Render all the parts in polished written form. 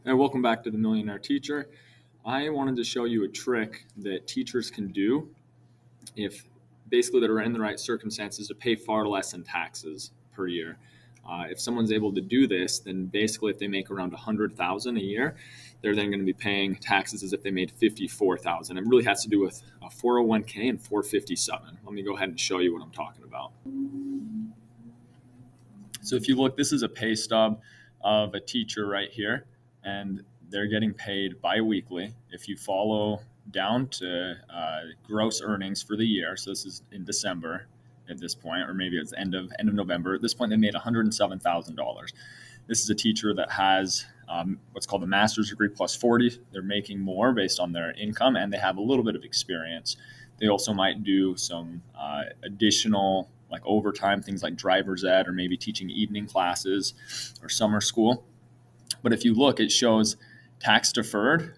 And welcome back to the Millionaire Teacher. I wanted to show you a trick that teachers can do if basically that are in the right circumstances to pay far less in taxes per year. If someone's able to do this, then basically if they make around $100,000 a year, they're then going to be paying taxes as if they made $54,000. It really has to do with a 401k and 457. Let me go ahead and show you what I'm talking about. So if you look, this is a pay stub of a teacher right here, and they're getting paid bi-weekly. If you follow down to gross earnings for the year, so this is in December at this point, or maybe it's end of November. At this point, they made $107,000. This is a teacher that has what's called a master's degree plus 40. They're making more based on their income, and they have a little bit of experience. They also might do some additional like overtime, things like driver's ed, or maybe teaching evening classes or summer school. But if you look, it shows tax deferred.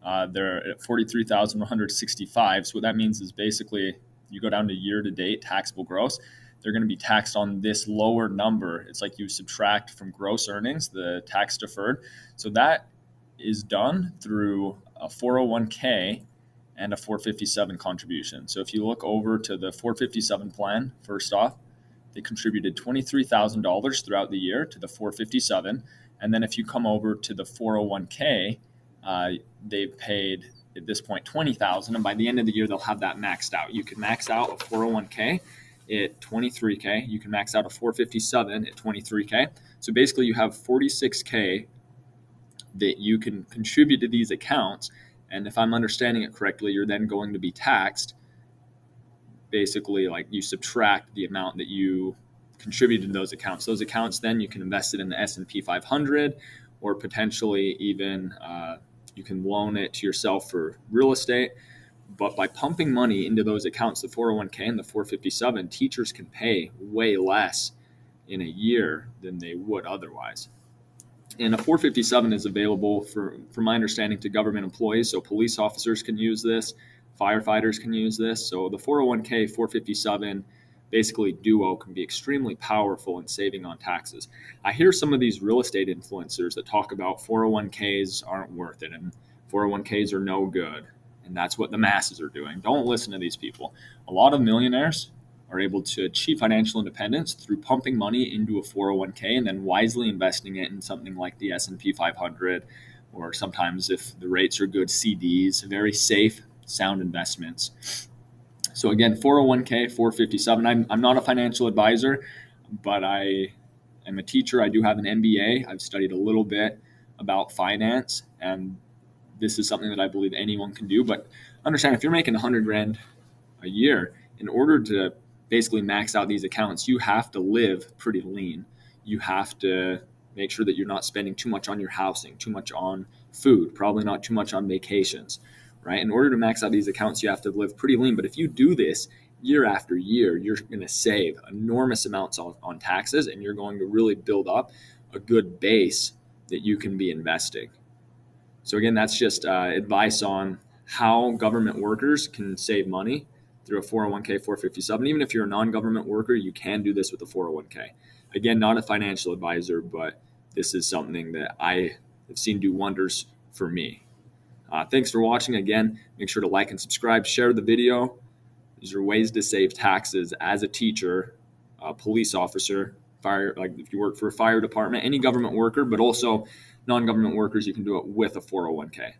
They're at $43,165. So what that means is basically you go down to year-to-date taxable gross, they're going to be taxed on this lower number. It's like you subtract from gross earnings the tax deferred. So that is done through a 401k and a 457 contribution. So if you look over to the 457 plan, first off, they contributed $23,000 throughout the year to the 457. And then if you come over to the 401k, they've paid at this point $20,000, and by the end of the year they'll have that maxed out. You can max out a 401k at $23K. You can max out a 457 at $23K. So basically you have $46K that you can contribute to these accounts, and if I'm understanding it correctly, you're then going to be taxed. Basically, like you subtract the amount that you contributed to those accounts. Those accounts, then you can invest it in the S&P 500, or potentially even you can loan it to yourself for real estate. But by pumping money into those accounts, the 401k and the 457, teachers can pay way less in a year than they would otherwise. And a 457 is available, from my understanding, to government employees. So police officers can use this, firefighters can use this. So the 401k, 457, basically duo, can be extremely powerful in saving on taxes. I hear some of these real estate influencers that talk about 401ks aren't worth it and 401ks are no good. And that's what the masses are doing. Don't listen to these people. A lot of millionaires are able to achieve financial independence through pumping money into a 401k and then wisely investing it in something like the S&P 500, or sometimes, if the rates are good, CDs, very safe, sound investments. So again, 401k, 457. I'm not a financial advisor, but I am a teacher. I do have an MBA. I've studied a little bit about finance, and this is something that I believe anyone can do. But understand, if you're making 100 grand a year, in order to basically max out these accounts, you have to live pretty lean. You have to make sure that you're not spending too much on your housing, too much on food, probably not too much on vacations, right? In order to max out these accounts, you have to live pretty lean. But if you do this year after year, you're going to save enormous amounts on taxes, and you're going to really build up a good base that you can be investing. So again, that's just advice on how government workers can save money through a 401k, 457. Even if you're a non-government worker, you can do this with a 401k. Again, not a financial advisor, but this is something that I have seen do wonders for me. Thanks for watching. Again, make sure to like and subscribe, share the video. These are ways to save taxes as a teacher, a police officer, fire, like if you work for a fire department, any government worker, but also non-government workers, you can do it with a 401k.